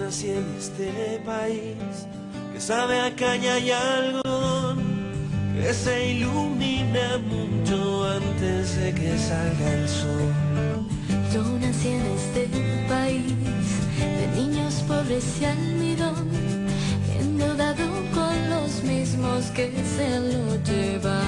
nací en este país que sabe a caña y algodón, que se ilumina mucho antes de que salga el sol. Yo nací en este país de niños pobres y almidón, endeudado con los mismos que se lo llevan.